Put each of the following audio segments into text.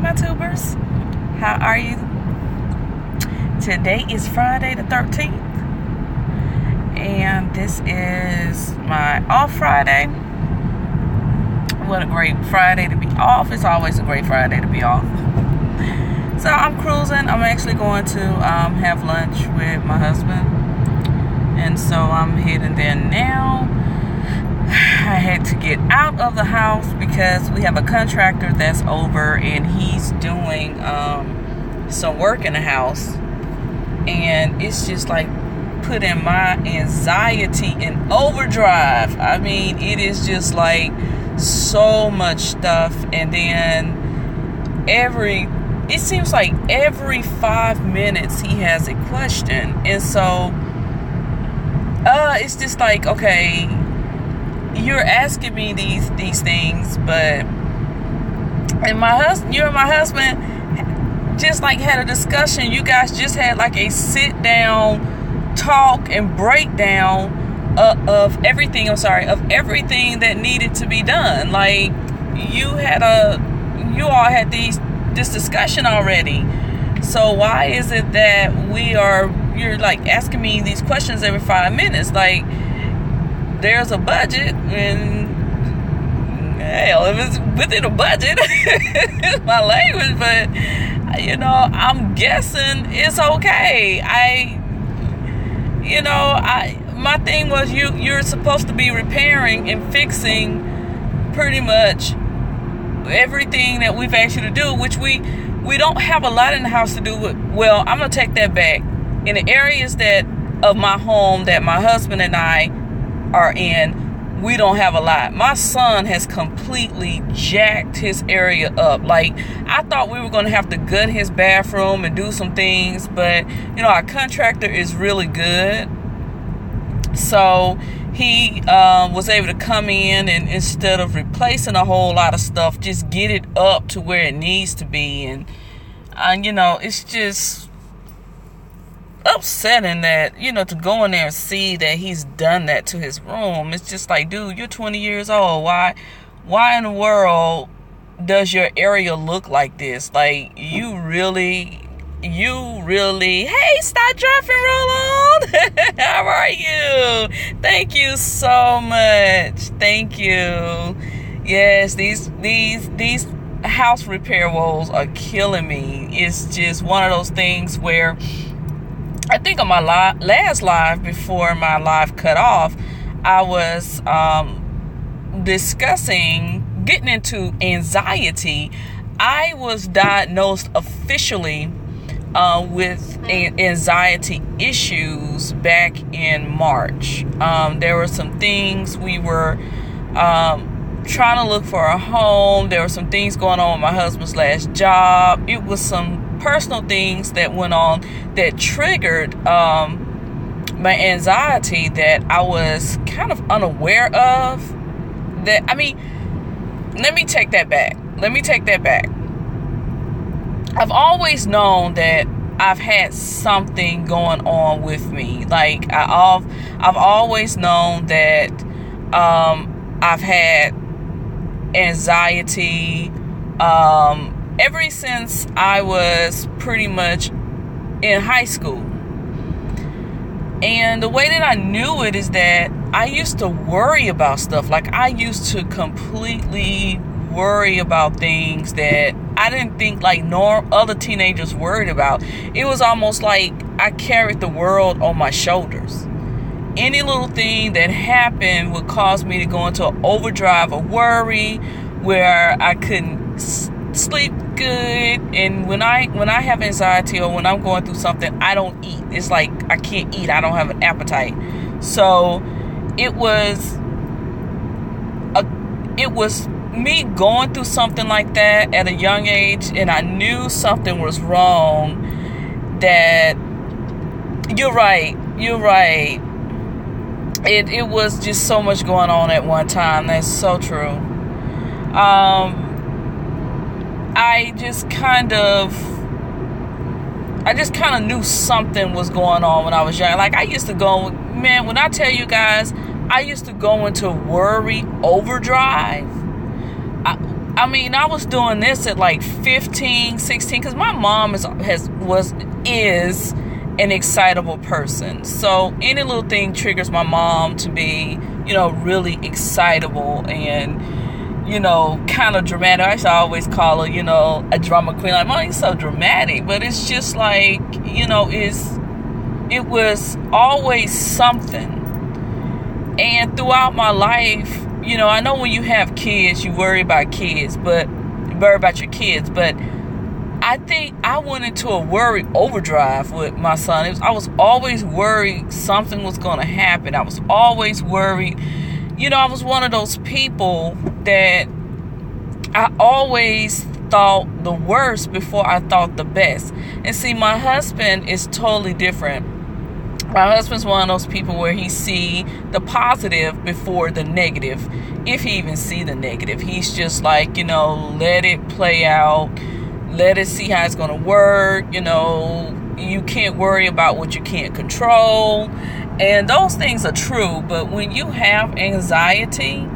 my tubers. How are you? Today is Friday the 13th, and this is my off Friday. What a great Friday to be off. It's always a great Friday to be off. So I'm cruising. I'm actually going to have lunch with my husband, and so I'm heading there now. I had to get out of the house because we have a contractor that's over, and he's doing some work in the house, and it's just like putting my anxiety in overdrive. I mean, it is just like so much stuff, and then it seems like every 5 minutes he has a question, and so it's just like, okay, you're asking me these things, but you and my husband just like had a discussion. You guys just had like a sit down talk and breakdown of everything. Of everything that needed to be done. Like you all had this discussion already. So why is it that you're like asking me these questions every 5 minutes? Like, there's a budget, and hell, if it's within a budget, it's my language, but I'm guessing it's okay. My thing was you're supposed to be repairing and fixing pretty much everything that we've asked you to do, which we don't have a lot in the house to do. Well, I'm gonna take that back. In the areas of my home that my husband and I are in, we don't have a lot. My son has completely jacked his area up. Like, I thought we were going to have to gut his bathroom and do some things, but our contractor is really good. So he was able to come in, and instead of replacing a whole lot of stuff, just get it up to where it needs to be. And it's just upsetting that to go in there and see that he's done that to his room. It's just like, dude, you're 20 years old. Why in the world does your area look like this? Like, you really, hey, stop, drop, and roll on. How are you? Thank you so much. Thank you. Yes, these house repair woes are killing me. It's just one of those things where I think on my last live before my live cut off, I was discussing getting into anxiety. I was diagnosed officially with anxiety issues back in March. There were some things we were trying to look for a home. There were some things going on with my husband's last job. It was some personal things that went on that triggered my anxiety that I was kind of unaware of. Let me take that back. I've always known that I've had something going on with me. Like, I've always known that I've had anxiety ever since I was pretty much in high school. And the way that I knew it is that I used to worry about stuff. Like, I used to completely worry about things that I didn't think like other teenagers worried about. It was almost like I carried the world on my shoulders. Any little thing that happened would cause me to go into an overdrive of worry where I couldn't sleep good. And when I have anxiety or when I'm going through something, I don't eat. It's like I can't eat. I don't have an appetite. So it was me going through something like that at a young age, and I knew something was wrong. That you're right. It was just so much going on at one time. That's so true. I just kind of knew something was going on when I was young. Like, I used to go, man, when I tell you guys, I used to go into worry overdrive. I mean, I was doing this at like 15, 16, because my mom is an excitable person. So any little thing triggers my mom to be, really excitable and, kind of dramatic. I used to always call her, a drama queen. Like, Mom, you're so dramatic. But it's just like, it was always something. And throughout my life, I know when you have kids, you worry about your kids, but I think I went into a worry overdrive with my son. I was always worried something was going to happen. I was always worried. I was one of those people that I always thought the worst before I thought the best. And see, my husband is totally different. My husband's one of those people where he see the positive before the negative. If he even see the negative, he's just like, let it play out. Let it see how it's going to work. You can't worry about what you can't control. And those things are true. But when you have anxiety,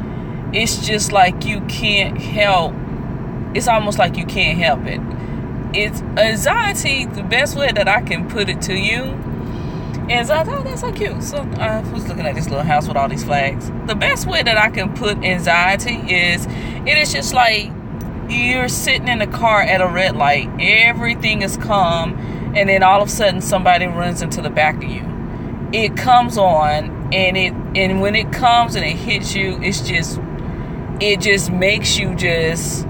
it's just like you can't help. It's almost like you can't help it. It's anxiety. The best way that I can put it to you is, oh, that's so cute. So I was looking at this little house with all these flags. The best way that I can put anxiety is, it is just like you're sitting in a car at a red light. Everything is calm, and then all of a sudden somebody runs into the back of you. It comes on, and when it comes and it hits you, it just makes you just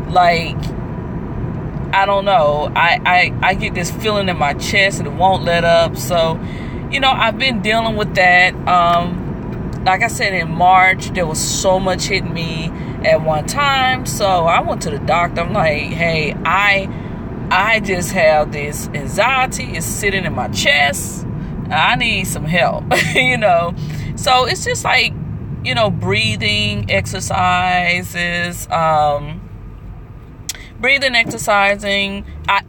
like, I don't know. I get this feeling in my chest and it won't let up. So, I've been dealing with that. Like I said, in March, there was so much hitting me at one time. So I went to the doctor. I'm like, hey, I just have this anxiety. It's sitting in my chest. I need some help, So it's just like, breathing exercises,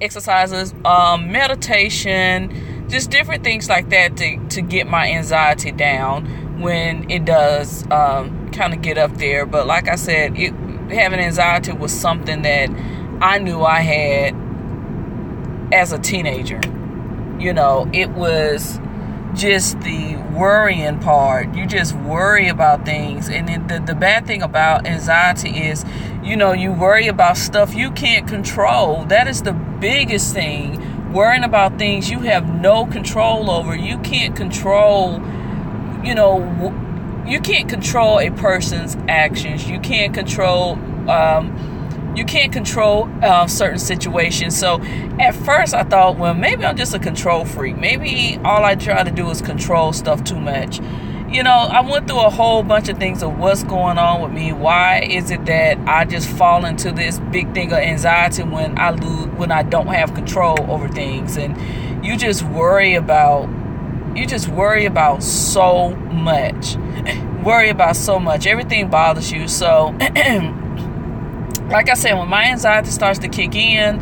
exercises, meditation, just different things like that to get my anxiety down when it does kind of get up there. But like I said, having anxiety was something that I knew I had as a teenager. It was just the worrying part. You just worry about things. And then the bad thing about anxiety is, you worry about stuff you can't control. That is the biggest thing. Worrying about things you have no control over. You can't control, you can't control a person's actions. You can't control certain situations. So at first I thought, well, maybe I'm just a control freak. Maybe all I try to do is control stuff too much. I went through a whole bunch of things of what's going on with me. Why is it that I just fall into this big thing of anxiety when I don't have control over things? And you just worry about so much. Everything bothers you. So like I said, when my anxiety starts to kick in,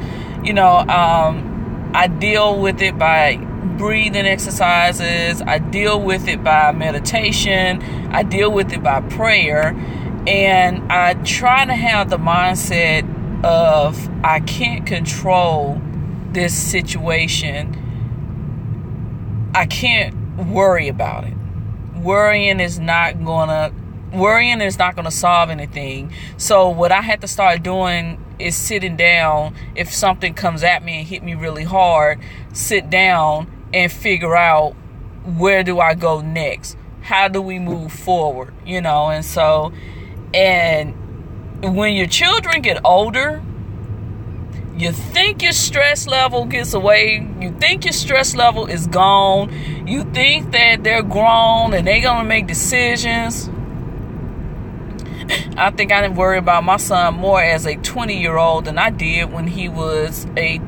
I deal with it by breathing exercises. I deal with it by meditation. I deal with it by prayer. And I try to have the mindset of, I can't control this situation. I can't worry about it. Worrying is not gonna solve anything. So what I had to start doing is sitting down. If something comes at me and hit me really hard, sit down and figure out, where do I go next? How do we move forward? And so, and when your children get older, you think your stress level gets away. You think your stress level is gone. You think that they're grown and they're going to make decisions. I think I didn't worry about my son more as a 20-year-old than I did when he was a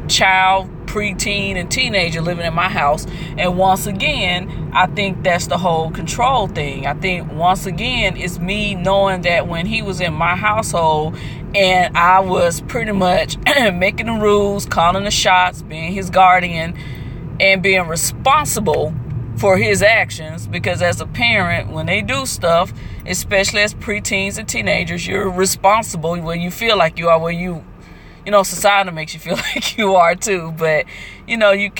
child, preteen, and teenager living in my house. And once again, I think that's the whole control thing. I think once again, it's me knowing that when he was in my household and I was pretty much making the rules, calling the shots, being his guardian, and being responsible for his actions, because as a parent, when they do stuff, especially as preteens and teenagers. You're responsible when you feel like you are, where you know, society makes you feel like you are too. But, you know, you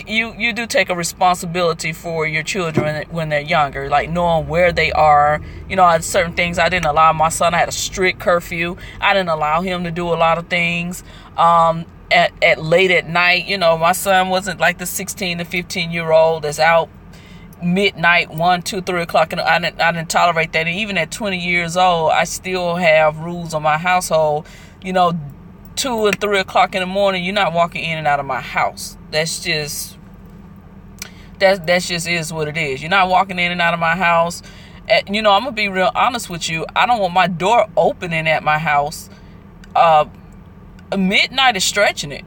do take a responsibility for your children when they're younger, like knowing where they are. You know, certain things I didn't allow my son. I had a strict curfew. I didn't allow him to do a lot of things at late at night. You know, my son wasn't like the 16 to 15-year-old that's out midnight, 1, 2, 3 o'clock. And I didn't tolerate that. And even at 20 years old, I still have rules on my household. You know, 2 and 3 o'clock in the morning, you're not walking in and out of my house. That's just is what it is. You're not walking in and out of my house. You know, I'm gonna be real honest with you. I don't want my door opening at my house. Midnight is stretching it,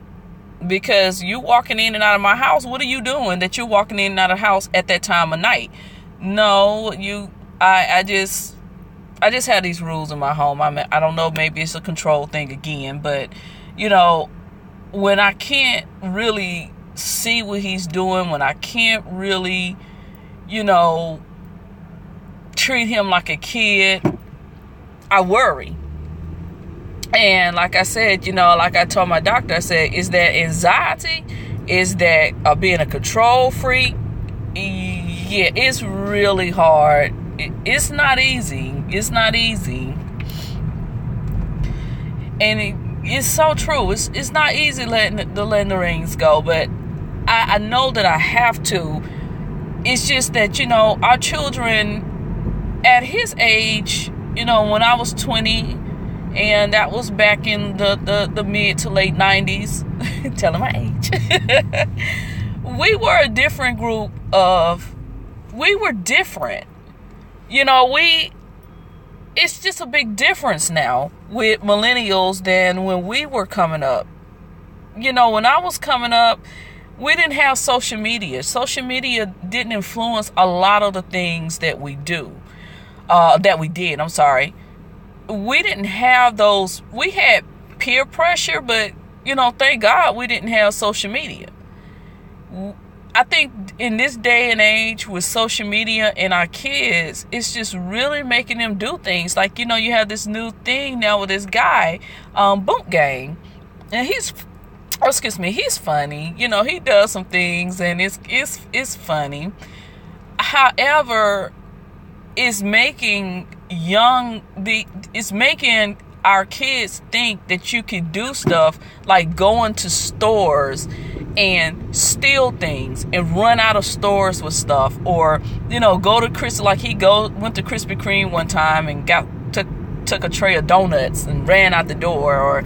because you walking in and out of my house. What are you doing that you're walking in and out of the house at that time of night? No, I just have these rules in my home. I don't know, maybe it's a control thing again, but, you know, when I can't really see what he's doing, when I can't really, you know, treat him like a kid, I worry. And like I said, you know, like I told my doctor, I said, is that anxiety? Is that being a control freak? Yeah, it's really hard. It's not easy. It's not easy. And it's so true. It's not easy letting the rings go, but I know that I have to. It's just that, you know, our children at his age, you know, when I was 20, and that was back in the mid to late 90s, telling my age, we were a different group we were different. You know, it's just a big difference now with millennials than when we were coming up. You know, when I was coming up, we didn't have social media. Social media didn't influence a lot of the things that we did. I'm sorry. We didn't have those. We had peer pressure, but, you know, thank God we didn't have social media. I think in this day and age with social media and our kids, it's just really making them do things. Like, you know, you have this new thing now with this guy, Boot Gang, and he's funny. You know, he does some things and it's funny. However, it's making our kids think that you can do stuff like going to stores and steal things and run out of stores with stuff, or, you know, go to went to Krispy Kreme one time and took a tray of donuts and ran out the door. Or,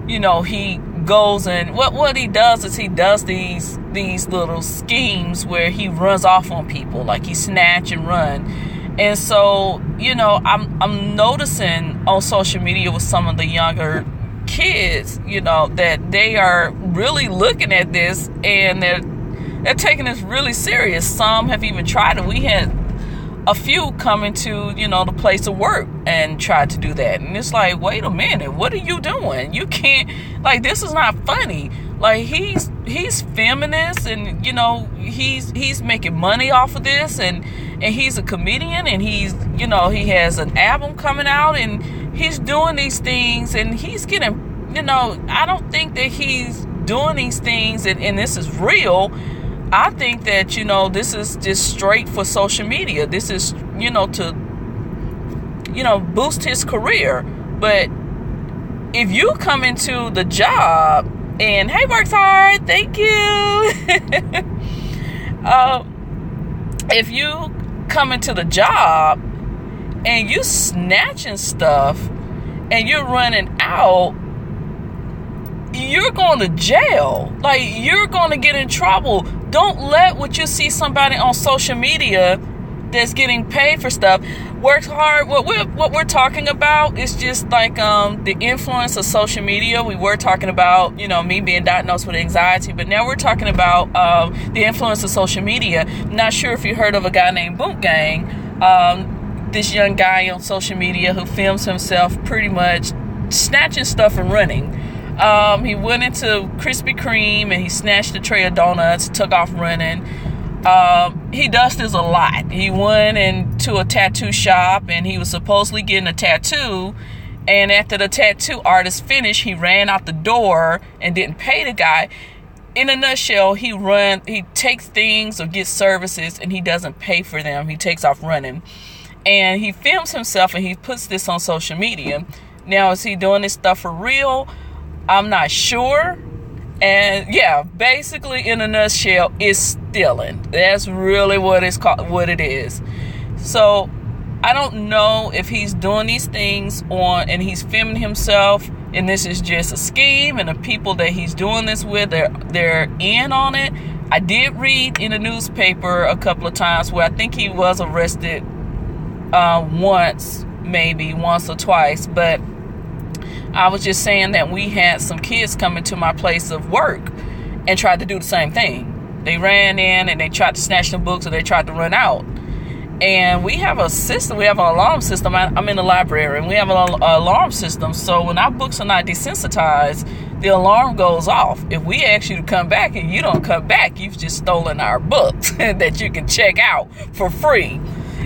you know, he goes and what he does is he does these little schemes where he runs off on people, like he snatch and run. And so, you know, I'm noticing on social media with some of the younger kids, you know, that they are really looking at this and they're taking this really serious. Some have even tried it. We had a few come into, you know, the place of work and tried to do that. And it's like, wait a minute, what are you doing? You can't, like, this is not funny. Like, he's feminist, and, you know, he's making money off of this, and he's a comedian, and he's, you know, he has an album coming out, and he's doing these things, and he's getting, you know, I don't think that he's doing these things and this is real. I think that, you know, this is just straight for social media. This is, you know, to, you know, boost his career. But if you come into the job and, hey, works hard, thank you. If you come into the job and you snatching stuff and you're running out, you're going to jail. Like, you're going to get in trouble. Don't let what you see somebody on social media that's getting paid for stuff, works hard. What we're talking about is just like the influence of social media. We were talking about, you know, me being diagnosed with anxiety, but now we're talking about the influence of social media. Not sure if you heard of a guy named Boot Gang, this young guy on social media who films himself pretty much snatching stuff and running. He went into Krispy Kreme and he snatched a tray of donuts, took off running. he does this a lot. He went into a tattoo shop and he was supposedly getting a tattoo. And after the tattoo artist finished, he ran out the door and didn't pay the guy. In a nutshell, he takes things or gets services and he doesn't pay for them. He takes off running. And he films himself and he puts this on social media. Now, is he doing this stuff for real? I'm not sure. And yeah, basically in a nutshell, it's stealing. That's really what it's called, what it is. So I don't know if he's doing these things and he's filming himself and this is just a scheme and the people that he's doing this with, they're in on it. I did read in the newspaper a couple of times where I think he was arrested once or twice, but I was just saying that we had some kids come into my place of work and tried to do the same thing. They ran in and they tried to snatch the books or they tried to run out. And we have a system, we have an alarm system. I'm in the library and we have an alarm system. So when our books are not desensitized, the alarm goes off. If we ask you to come back and you don't come back, you've just stolen our books that you can check out for free.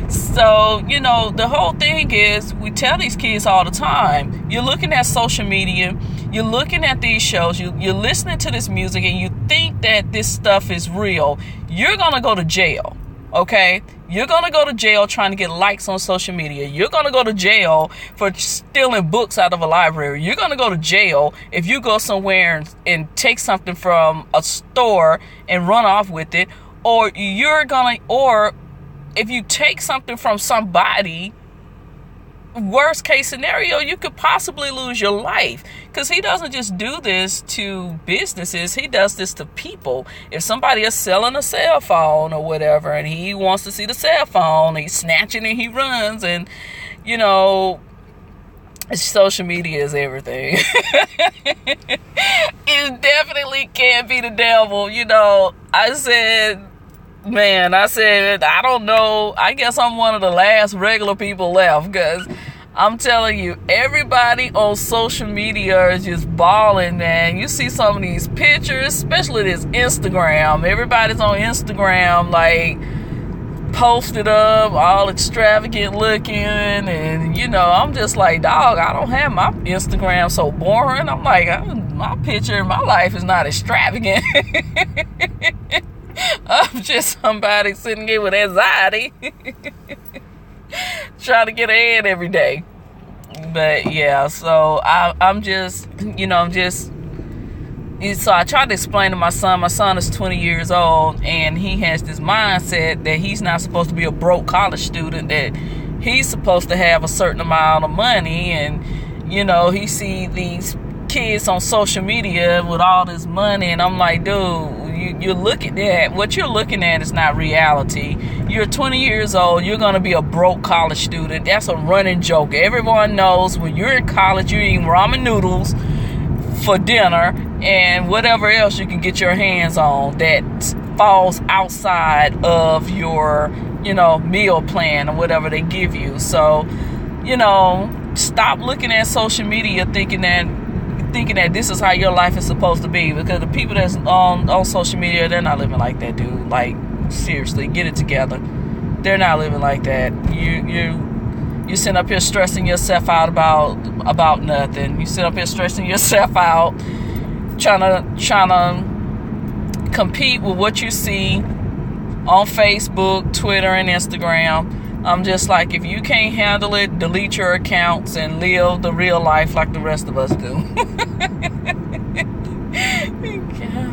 So, the whole thing is we tell these kids all the time, you're looking at social media, you're looking at these shows, you're listening to this music and you think that this stuff is real, you're going to go to jail, okay? You're going to go to jail trying to get likes on social media. You're going to go to jail for stealing books out of a library. You're going to go to jail if you go somewhere and take something from a store and run off with it. Or if you take something from somebody, worst case scenario, you could possibly lose your life. Because he doesn't just do this to businesses, he does this to people. If somebody is selling a cell phone or whatever and he wants to see the cell phone, he's snatching and he runs. And social media is everything. It definitely can't be the devil. I said, I don't know. I guess I'm one of the last regular people left, because I'm telling you, everybody on social media is just balling, man. You see some of these pictures, especially this Instagram. Everybody's on Instagram, like, posted up, all extravagant looking, and, I'm just like, dog, I don't have my Instagram so boring. I'm like, my picture in my life is not extravagant. I'm just somebody sitting here with anxiety trying to get ahead every day. But yeah, so I'm just so I tried to explain to my son is 20 years old and he has this mindset that he's not supposed to be a broke college student, that he's supposed to have a certain amount of money. And he see these kids on social media with all this money, and I'm like, dude, you look at that. What you're looking at is not reality. You're 20 years old. You're going to be a broke college student. That's a running joke. Everyone knows when you're in college, you're eating ramen noodles for dinner and whatever else you can get your hands on that falls outside of your, meal plan or whatever they give you. So, stop looking at social media thinking that this is how your life is supposed to be, because the people that's on social media, they're not living like that, dude. Like, seriously, get it together. They're not living like that. You sit up here stressing yourself out about nothing. You sit up here stressing yourself out trying to compete with what you see on Facebook, Twitter, and Instagram. I'm just like, if you can't handle it, delete your accounts and live the real life like the rest of us do.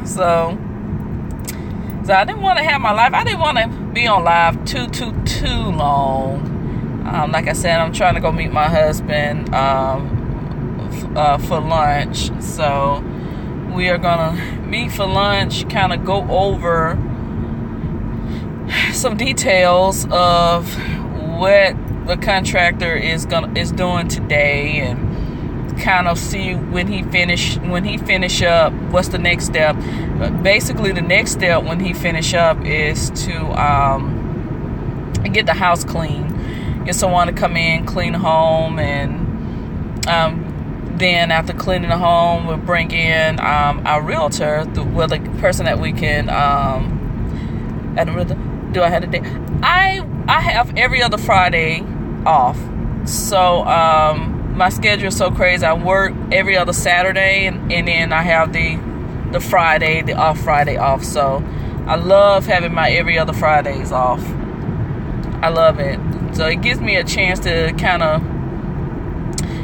So I didn't want to have my life. I didn't want to be on live too long. Like I said, I'm trying to go meet my husband for lunch. So we are going to meet for lunch, kind of go over some details of what the contractor is doing today, and kind of see when he finish up what's the next step. Basically, the next step when he finish up is to get the house clean, get someone to come in, clean the home, and then after cleaning the home, we'll bring in our realtor, the person that we can Do I have a day? I have every other Friday off. So my schedule is so crazy. I work every other Saturday, and then I have the Friday, the off Friday off. So I love having my every other Fridays off. I love it. So it gives me a chance to kind of,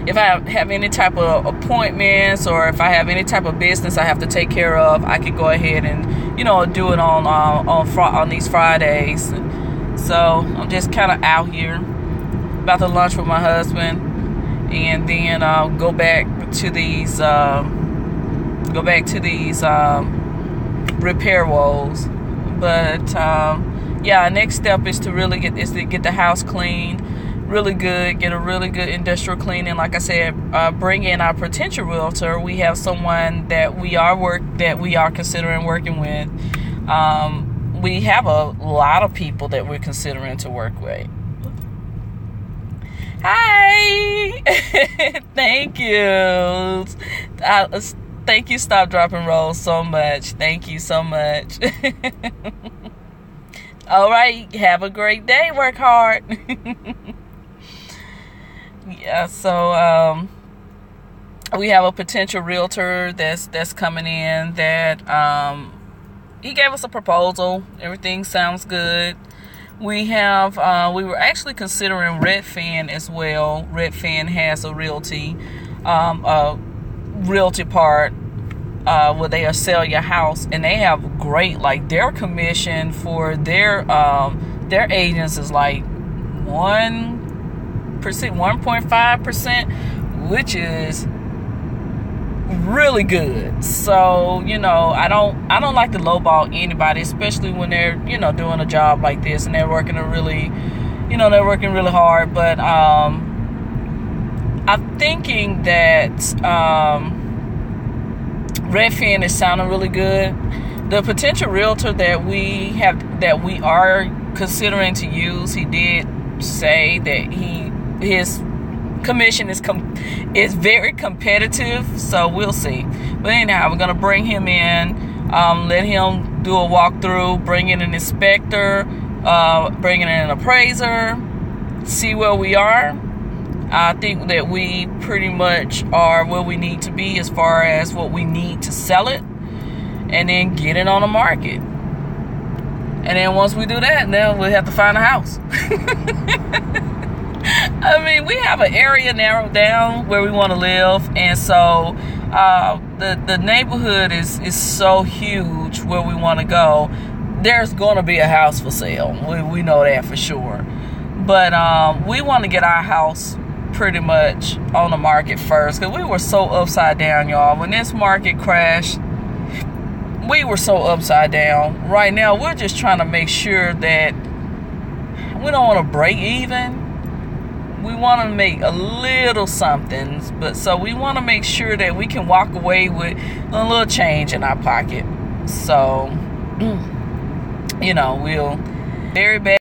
if I have any type of appointments or if I have any type of business I have to take care of, I can go ahead and, you know, do it on these Fridays. So I'm just kind of out here, about to lunch with my husband, and then go back to these repair woes. But yeah, next step is to really get the house clean, really good, get a really good industrial cleaning. Like I said, bring in our potential realtor. We have someone that we are considering working with. We have a lot of people that we're considering to work with. Hi. Thank you. Thank you, Stop, Drop, and Roll, so much. Thank you so much. All right. Have a great day. Work hard. Yeah. So we have a potential realtor that's coming in that he gave us a proposal. Everything sounds good. We were actually considering Redfin as well. Redfin has a realty part where they sell your house, and they have great, like, their commission for their agents is like 1.5%, which is really good. So, you know, I don't like to lowball anybody, especially when they're, you know, doing a job like this and they're working really hard. But I'm thinking that Redfin is sounding really good. The potential realtor that we are considering to use, he did say that his commission is very competitive, so we'll see. But anyhow, we're gonna bring him in, let him do a walkthrough, bring in an inspector, bring in an appraiser, see where we are. I think that we pretty much are where we need to be as far as what we need to sell it, and then get it on the market. And then once we do that, then we'll have to find a house. I mean, we have an area narrowed down where we want to live, and so the neighborhood is so huge where we want to go. There's going to be a house for sale. We know that for sure. But we want to get our house pretty much on the market first, because we were so upside down, y'all. When this market crashed, we were so upside down. Right now, we're just trying to make sure that we don't want to break even. We want to make a little something, but so we want to make sure that we can walk away with a little change in our pocket. So, you know, we'll very bad.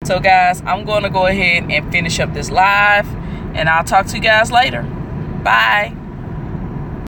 So guys, I'm going to go ahead and finish up this live, and I'll talk to you guys later. Bye.